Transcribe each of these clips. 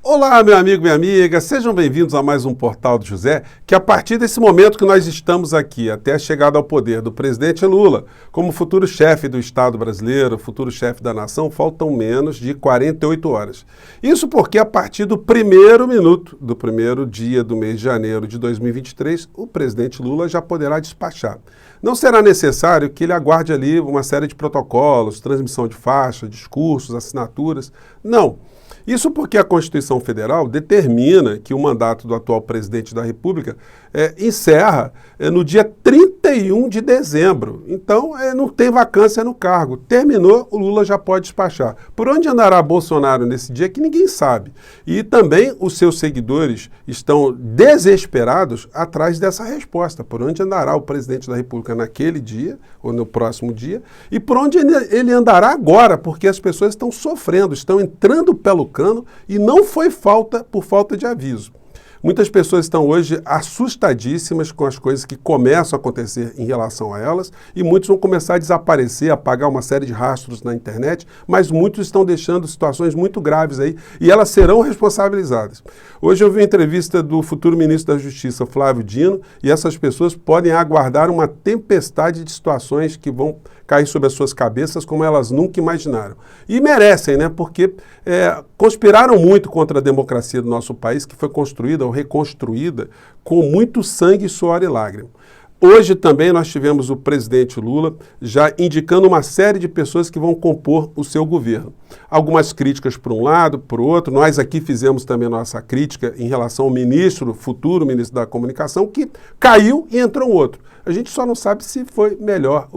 Olá, meu amigo, minha amiga, sejam bem-vindos a mais um Portal do José, que a partir desse momento que nós estamos aqui, até a chegada ao poder do presidente Lula, como futuro chefe do Estado brasileiro, futuro chefe da nação, faltam menos de 48 horas. Isso porque a partir do primeiro minuto, do primeiro dia do mês de janeiro de 2023, o presidente Lula já poderá despachar. Não será necessário que ele aguarde ali uma série de protocolos, transmissão de faixa, discursos, assinaturas. Não. Isso porque a Constituição Federal determina que o mandato do atual presidente da República encerra no dia 31 de dezembro. Então, não tem vacância no cargo. Terminou, o Lula já pode despachar. Por onde andará Bolsonaro nesse dia que ninguém sabe. E também os seus seguidores estão desesperados atrás dessa resposta. Por onde andará o presidente da República naquele dia, ou no próximo dia, e por onde ele andará agora, porque as pessoas estão sofrendo, estão entrando pelo cano e não foi por falta de aviso. Muitas pessoas estão hoje assustadíssimas com as coisas que começam a acontecer em relação a elas e muitos vão começar a desaparecer, a apagar uma série de rastros na internet, mas muitos estão deixando situações muito graves aí e elas serão responsabilizadas. Hoje eu vi uma entrevista do futuro ministro da Justiça, Flávio Dino, e essas pessoas podem aguardar uma tempestade de situações que vão cair sobre as suas cabeças como elas nunca imaginaram. E merecem, né? Porque conspiraram muito contra a democracia do nosso país, que foi construída ou reconstruída com muito sangue, suor e lágrima. Hoje também nós tivemos o presidente Lula já indicando uma série de pessoas que vão compor o seu governo. Algumas críticas por um lado, por outro. Nós aqui fizemos também nossa crítica em relação ao ministro, futuro ministro da Comunicação, que caiu e entrou outro. A gente só não sabe se foi melhor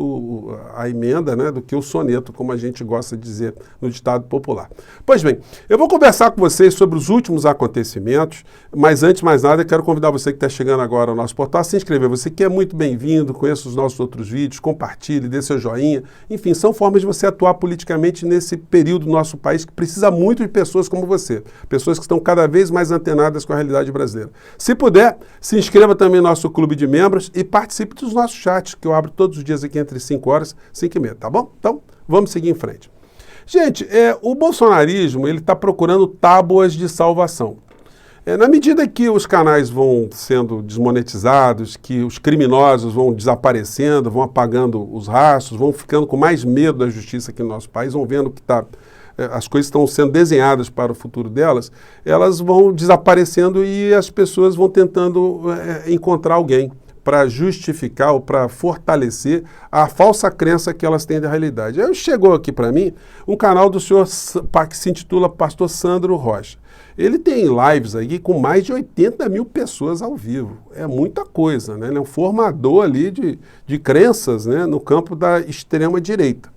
a emenda, né, do que o soneto, como a gente gosta de dizer no ditado popular. Pois bem, eu vou conversar com vocês sobre os últimos acontecimentos, mas antes de mais nada, eu quero convidar você que está chegando agora ao nosso portal a se inscrever. Você que é muito bem-vindo, conheça os nossos outros vídeos, compartilhe, dê seu joinha. Enfim, são formas de você atuar politicamente nesse período do nosso país que precisa muito de pessoas como você, pessoas que estão cada vez mais antenadas com a realidade brasileira. Se puder, se inscreva também no nosso clube de membros e participe dos nossos chats, que eu abro todos os dias aqui entre 5 horas e 5 e meia, tá bom? Então, vamos seguir em frente. Gente, o bolsonarismo, ele está procurando tábuas de salvação. Na medida que os canais vão sendo desmonetizados, que os criminosos vão desaparecendo, vão apagando os rastros, vão ficando com mais medo da justiça aqui no nosso país, vão vendo que as coisas estão sendo desenhadas para o futuro delas, elas vão desaparecendo e as pessoas vão tentando encontrar alguém para justificar ou para fortalecer a falsa crença que elas têm da realidade. Aí chegou aqui para mim um canal do senhor que se intitula Pastor Sandro Rocha. Ele tem lives aí com mais de 80 mil pessoas ao vivo. É muita coisa, né? Ele é um formador ali de crenças, né, no campo da extrema-direita.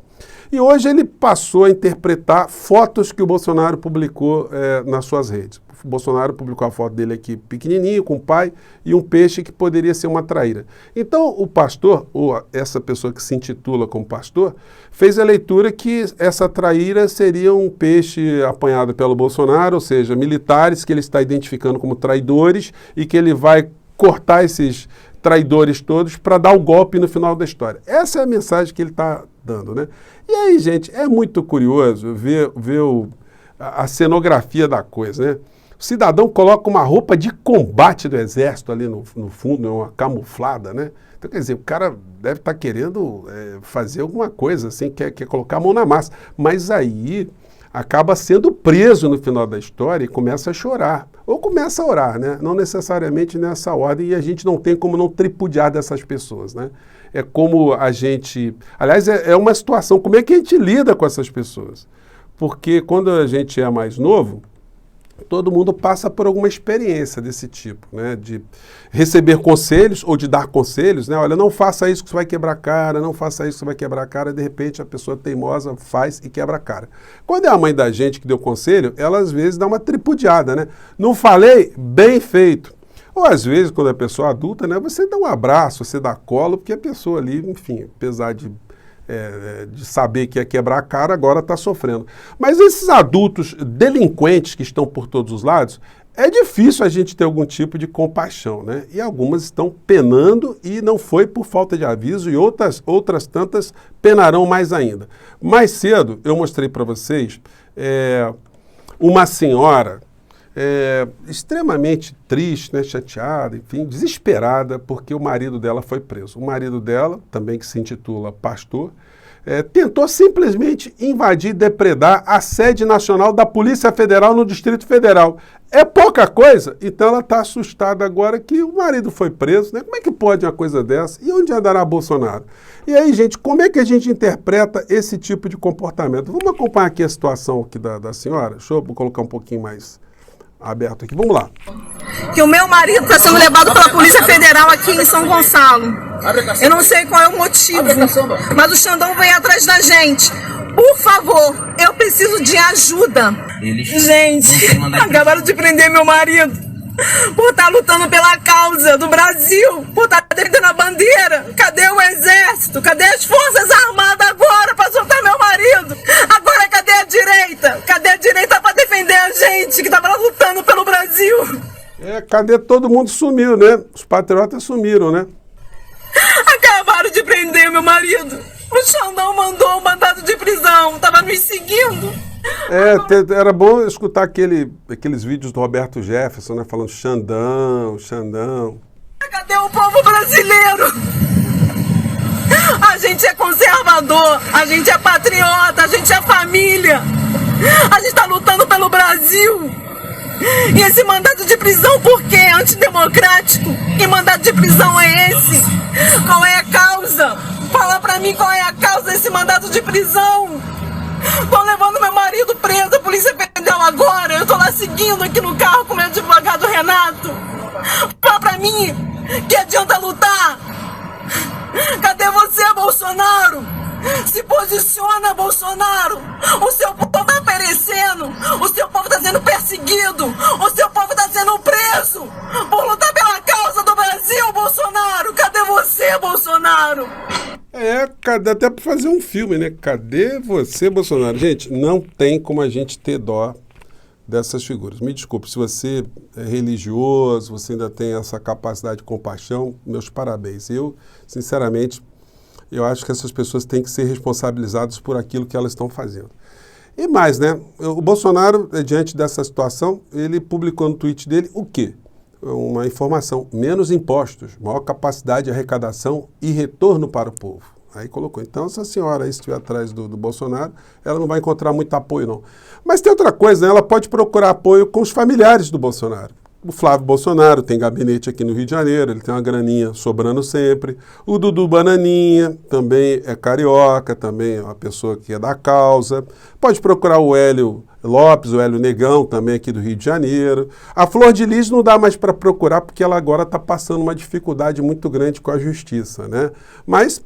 E hoje ele passou a interpretar fotos que o Bolsonaro publicou nas suas redes. O Bolsonaro publicou a foto dele aqui pequenininho, com o pai, e um peixe que poderia ser uma traíra. Então o pastor, ou essa pessoa que se intitula como pastor, fez a leitura que essa traíra seria um peixe apanhado pelo Bolsonaro, ou seja, militares que ele está identificando como traidores e que ele vai cortar esses traidores todos para dar o golpe no final da história. Essa é a mensagem que ele está dando, né? E aí, gente, é muito curioso ver a cenografia da coisa, né? O cidadão coloca uma roupa de combate do exército ali no fundo, uma camuflada, né? Então, quer dizer, o cara deve estar querendo fazer alguma coisa, assim, quer colocar a mão na massa. Mas aí acaba sendo preso no final da história e começa a chorar. Ou começa a orar, né? Não necessariamente nessa ordem, e a gente não tem como não tripudiar dessas pessoas, né? É como a gente... Aliás, é uma situação, como é que a gente lida com essas pessoas? Porque quando a gente é mais novo, todo mundo passa por alguma experiência desse tipo, né? De receber conselhos ou de dar conselhos, né? Olha, não faça isso que você vai quebrar a cara, não faça isso que você vai quebrar a cara, e de repente a pessoa teimosa faz e quebra a cara. Quando é a mãe da gente que deu conselho, ela às vezes dá uma tripudiada, né? Não falei? Bem feito. Ou às vezes, quando a pessoa é adulta, né, você dá um abraço, você dá colo, porque a pessoa ali, enfim, apesar de saber que ia quebrar a cara, agora está sofrendo. Mas esses adultos delinquentes que estão por todos os lados, é difícil a gente ter algum tipo de compaixão, né? E algumas estão penando e não foi por falta de aviso e outras tantas penarão mais ainda. Mais cedo eu mostrei para vocês uma senhora extremamente triste, né, chateada, enfim, desesperada, porque o marido dela foi preso. O marido dela, também que se intitula pastor, tentou simplesmente invadir e depredar a sede nacional da Polícia Federal no Distrito Federal. É pouca coisa? Então ela está assustada agora que o marido foi preso, né? Como é que pode uma coisa dessa? E onde andará Bolsonaro? E aí, gente, como é que a gente interpreta esse tipo de comportamento? Vamos acompanhar aqui a situação aqui da senhora? Deixa eu colocar um pouquinho mais aberto aqui. Vamos lá. Que o meu marido está sendo levado pela Polícia Federal aqui em São Gonçalo. Eu não sei qual é o motivo, mas o Xandão vem atrás da gente. Por favor, eu preciso de ajuda. Gente, acabaram de prender meu marido por estar lutando pela causa do Brasil, por estar defendendo a bandeira. Cadê o exército? Cadê as forças armadas agora para soltar meu marido? Agora cadê a direita? Cadê a direita para defender a gente que estava lutando pelo Brasil? Cadê todo mundo? Sumiu, né? Os patriotas sumiram, né? Acabaram de prender meu marido. O Xandão mandou um mandado de prisão. Tava nos seguindo. Era bom escutar aqueles vídeos do Roberto Jefferson, né? Falando Xandão, Xandão. Cadê o povo brasileiro? A gente é conservador, a gente é patriota, a gente é família. A gente tá lutando pelo Brasil. E esse mandado de prisão por quê? Antidemocrático? Que mandado de prisão é esse? Qual é a causa? Fala pra mim qual é a causa desse mandado de prisão. Estão levando meu marido preso, a Polícia Federal agora. Eu tô lá seguindo aqui no carro com meu advogado Renato. Fala pra mim, que adianta lutar? Cadê você, Bolsonaro? Se posiciona, Bolsonaro. O seu povo tá perecendo. O seu povo tá sendo perseguido. O seu povo tá sendo preso por lutar pela causa do Brasil, Bolsonaro. Cadê você, Bolsonaro? Cadê até para fazer um filme, né? Cadê você, Bolsonaro? Gente, não tem como a gente ter dó dessas figuras. Me desculpe, se você é religioso, você ainda tem essa capacidade de compaixão, meus parabéns. Eu, sinceramente, eu acho que essas pessoas têm que ser responsabilizadas por aquilo que elas estão fazendo. E mais, né? O Bolsonaro, diante dessa situação, ele publicou no tweet dele o quê? Uma informação: menos impostos, maior capacidade de arrecadação e retorno para o povo. Aí colocou. Então, essa senhora aí, se estiver atrás do Bolsonaro, ela não vai encontrar muito apoio, não. Mas tem outra coisa, né? Ela pode procurar apoio com os familiares do Bolsonaro. O Flávio Bolsonaro tem gabinete aqui no Rio de Janeiro, ele tem uma graninha sobrando sempre. O Dudu Bananinha também é carioca, também é uma pessoa que é da causa. Pode procurar o Hélio Lopes, o Hélio Negão, também aqui do Rio de Janeiro. A Flor de Lis não dá mais para procurar porque ela agora está passando uma dificuldade muito grande com a justiça, né? Mas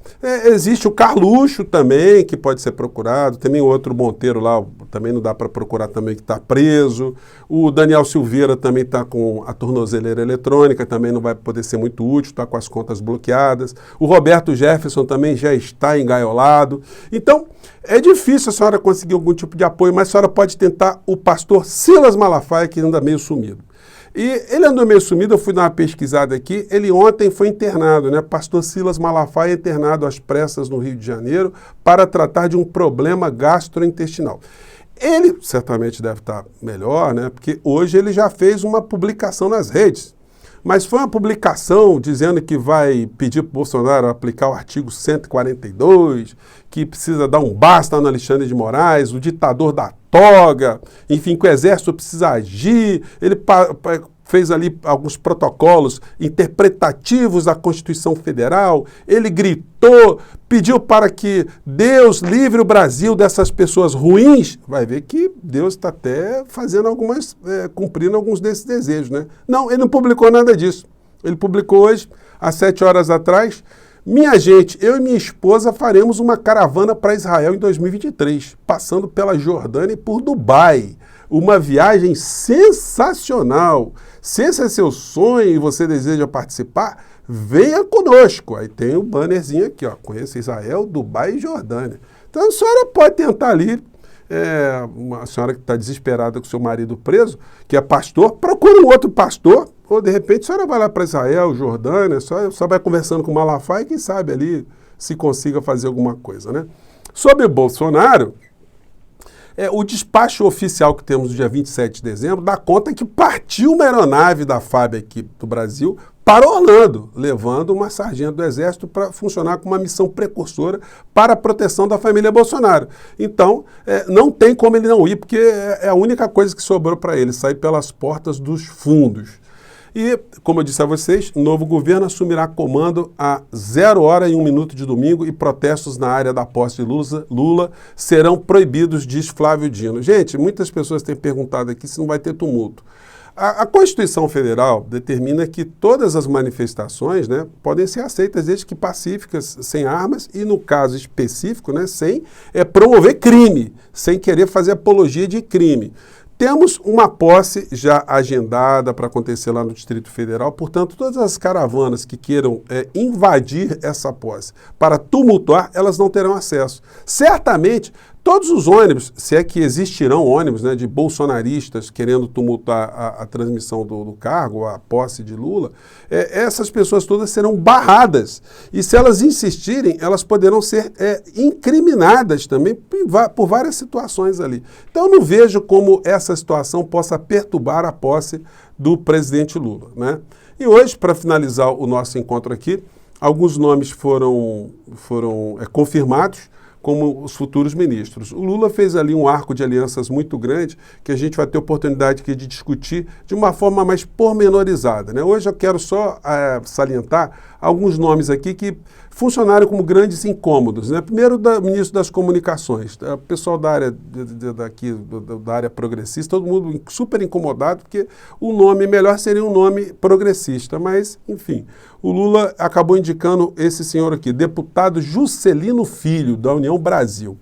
existe o Carluxo também, que pode ser procurado. Também o outro Monteiro lá, também não dá para procurar também, que está preso. O Daniel Silveira também está com a tornozeleira eletrônica, também não vai poder ser muito útil, está com as contas bloqueadas. O Roberto Jefferson também já está engaiolado. Então, é difícil a senhora conseguir algum tipo de apoio, mas a senhora pode tentar o pastor Silas Malafaia, que anda meio sumido. E ele andou meio sumido, eu fui dar uma pesquisada aqui, ele ontem foi internado, né? Pastor Silas Malafaia internado às pressas no Rio de Janeiro para tratar de um problema gastrointestinal. Ele certamente deve estar melhor, né? Porque hoje ele já fez uma publicação nas redes. Mas foi uma publicação dizendo que vai pedir para o Bolsonaro aplicar o artigo 142, que precisa dar um basta no Alexandre de Moraes, o ditador da toga, enfim, que o exército precisa agir. Ele fez ali alguns protocolos interpretativos da Constituição Federal, ele gritou, pediu para que Deus livre o Brasil dessas pessoas ruins. Vai ver que Deus está até fazendo cumprindo alguns desses desejos, né? Não, ele não publicou nada disso. Ele publicou hoje, há 7 horas atrás: minha gente, eu e minha esposa faremos uma caravana para Israel em 2023, passando pela Jordânia e por Dubai. Uma viagem sensacional. Se esse é seu sonho e você deseja participar, venha conosco. Aí tem o bannerzinho aqui, ó, conheça Israel, Dubai e Jordânia. Então a senhora pode tentar ali, uma senhora que está desesperada com seu marido preso, que é pastor, procura um outro pastor, ou de repente a senhora vai lá para Israel, Jordânia, só vai conversando com o Malafaia e quem sabe ali se consiga fazer alguma coisa, né? Sobre o Bolsonaro, o despacho oficial que temos no dia 27 de dezembro dá conta que partiu uma aeronave da FAB aqui do Brasil para Orlando, levando uma sargento do Exército para funcionar como uma missão precursora para a proteção da família Bolsonaro. Então, não tem como ele não ir, porque é a única coisa que sobrou para ele, sair pelas portas dos fundos. E, como eu disse a vocês, o novo governo assumirá comando a 0h01 de domingo e protestos na área da posse de Lula serão proibidos, diz Flávio Dino. Gente, muitas pessoas têm perguntado aqui se não vai ter tumulto. A Constituição Federal determina que todas as manifestações, né, podem ser aceitas desde que pacíficas, sem armas e, no caso específico, né, sem promover crime, sem querer fazer apologia de crime. Temos uma posse já agendada para acontecer lá no Distrito Federal, portanto, todas as caravanas que queiram invadir essa posse para tumultuar, elas não terão acesso. Certamente, todos os ônibus, se é que existirão ônibus, né, de bolsonaristas querendo tumultuar a transmissão do cargo, a posse de Lula, essas pessoas todas serão barradas. E se elas insistirem, elas poderão ser incriminadas também por várias situações ali. Então, eu não vejo como essa situação possa perturbar a posse do presidente Lula, né? E hoje, para finalizar o nosso encontro aqui, alguns nomes foram confirmados como os futuros ministros. O Lula fez ali um arco de alianças muito grande que a gente vai ter oportunidade aqui de discutir de uma forma mais pormenorizada, né? Hoje eu quero só salientar alguns nomes aqui que funcionaram como grandes incômodos, né? Primeiro, o ministro das Comunicações. O pessoal da área, da área progressista, todo mundo super incomodado, porque o nome melhor seria um nome progressista, mas, enfim, o Lula acabou indicando esse senhor aqui, deputado Juscelino Filho, da União Brasil.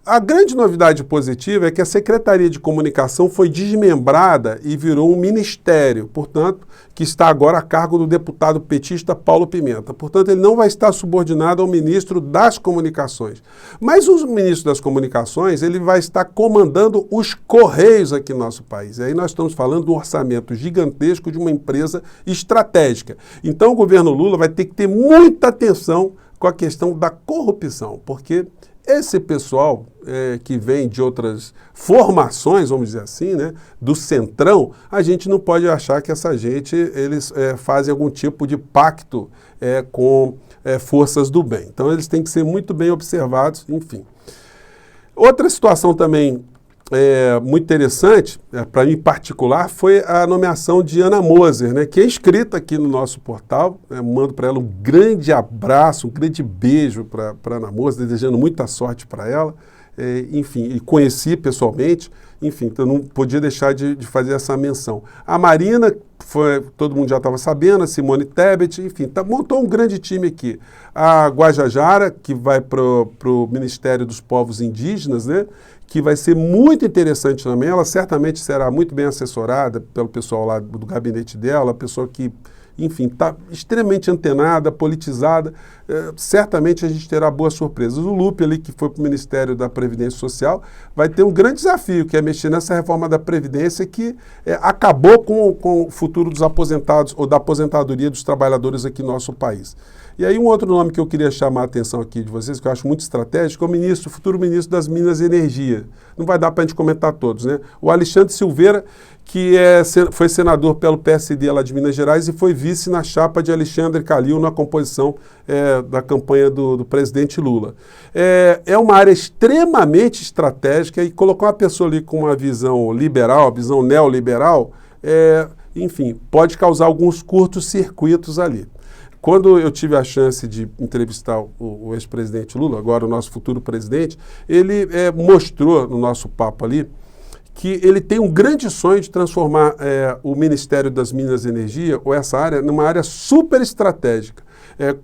A grande novidade positiva é que a Secretaria de Comunicação foi desmembrada e virou um ministério, portanto, que está agora a cargo do deputado petista Paulo Pimenta. Portanto, ele não vai estar subordinado ao ministro das Comunicações. Mas o ministro das Comunicações, ele vai estar comandando os Correios aqui no nosso país. E aí nós estamos falando de um orçamento gigantesco de uma empresa estratégica. Então, o governo Lula vai ter que ter muita atenção com a questão da corrupção, porque esse pessoal que vem de outras formações, vamos dizer assim, né, do centrão, a gente não pode achar que essa gente, eles fazem algum tipo de pacto com forças do bem. Então, eles têm que ser muito bem observados, enfim. Outra situação também muito interessante, para mim em particular, foi a nomeação de Ana Moser, né, que é inscrita aqui no nosso portal. Mando para ela um grande abraço, um grande beijo para Ana Moser, desejando muita sorte para ela. Enfim, e conheci pessoalmente, enfim, então não podia deixar de fazer essa menção. A Marina, todo mundo já estava sabendo, a Simone Tebet, enfim, montou um grande time aqui. A Guajajara, que vai para o Ministério dos Povos Indígenas, né, que vai ser muito interessante também. Ela certamente será muito bem assessorada pelo pessoal lá do gabinete dela, a pessoa que, enfim, está extremamente antenada, politizada. Certamente a gente terá boas surpresas. O Lupe ali, que foi para o Ministério da Previdência Social, vai ter um grande desafio, que é mexer nessa reforma da Previdência que acabou com o futuro dos aposentados ou da aposentadoria dos trabalhadores aqui no nosso país. E aí um outro nome que eu queria chamar a atenção aqui de vocês, que eu acho muito estratégico, é o futuro ministro das Minas e Energia. Não vai dar para a gente comentar todos, né? O Alexandre Silveira, que foi senador pelo PSD lá de Minas Gerais e foi vice na chapa de Alexandre Calil na composição da campanha do presidente Lula. É uma área extremamente estratégica e colocar uma pessoa ali com uma visão liberal, visão neoliberal, enfim, pode causar alguns curtos-circuitos ali. Quando eu tive a chance de entrevistar o ex-presidente Lula, agora o nosso futuro presidente, ele mostrou no nosso papo ali que ele tem um grande sonho de transformar o Ministério das Minas e Energia, ou essa área, numa área super estratégica,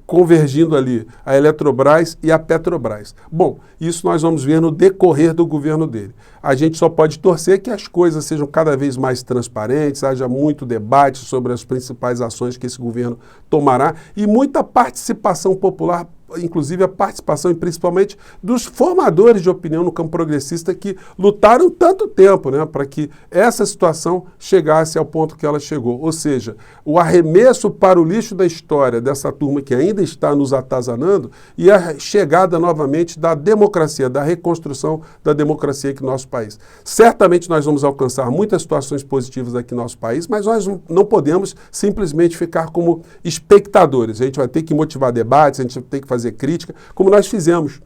convergindo ali a Eletrobras e a Petrobras. Bom, isso nós vamos ver no decorrer do governo dele. A gente só pode torcer que as coisas sejam cada vez mais transparentes, haja muito debate sobre as principais ações que esse governo tomará e muita participação popular inclusive a participação e principalmente dos formadores de opinião no campo progressista que lutaram tanto tempo, né, para que essa situação chegasse ao ponto que ela chegou. Ou seja, o arremesso para o lixo da história dessa turma que ainda está nos atazanando e a chegada novamente da democracia, da reconstrução da democracia aqui no nosso país. Certamente nós vamos alcançar muitas situações positivas aqui no nosso país, mas nós não podemos simplesmente ficar como espectadores. A gente vai ter que motivar debates, a gente vai ter que fazer crítica, como nós fizemos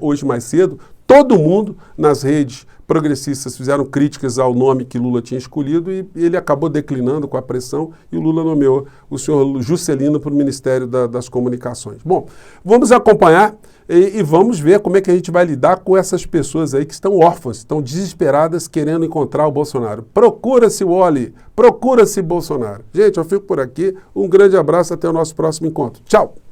hoje mais cedo. Todo mundo nas redes progressistas fizeram críticas ao nome que Lula tinha escolhido e ele acabou declinando com a pressão e o Lula nomeou o senhor Juscelino para o Ministério das Comunicações. Bom, vamos acompanhar e vamos ver como é que a gente vai lidar com essas pessoas aí que estão órfãs, estão desesperadas querendo encontrar o Bolsonaro. Procura-se o Oli, procura-se Bolsonaro. Gente, eu fico por aqui. Um grande abraço, até o nosso próximo encontro. Tchau!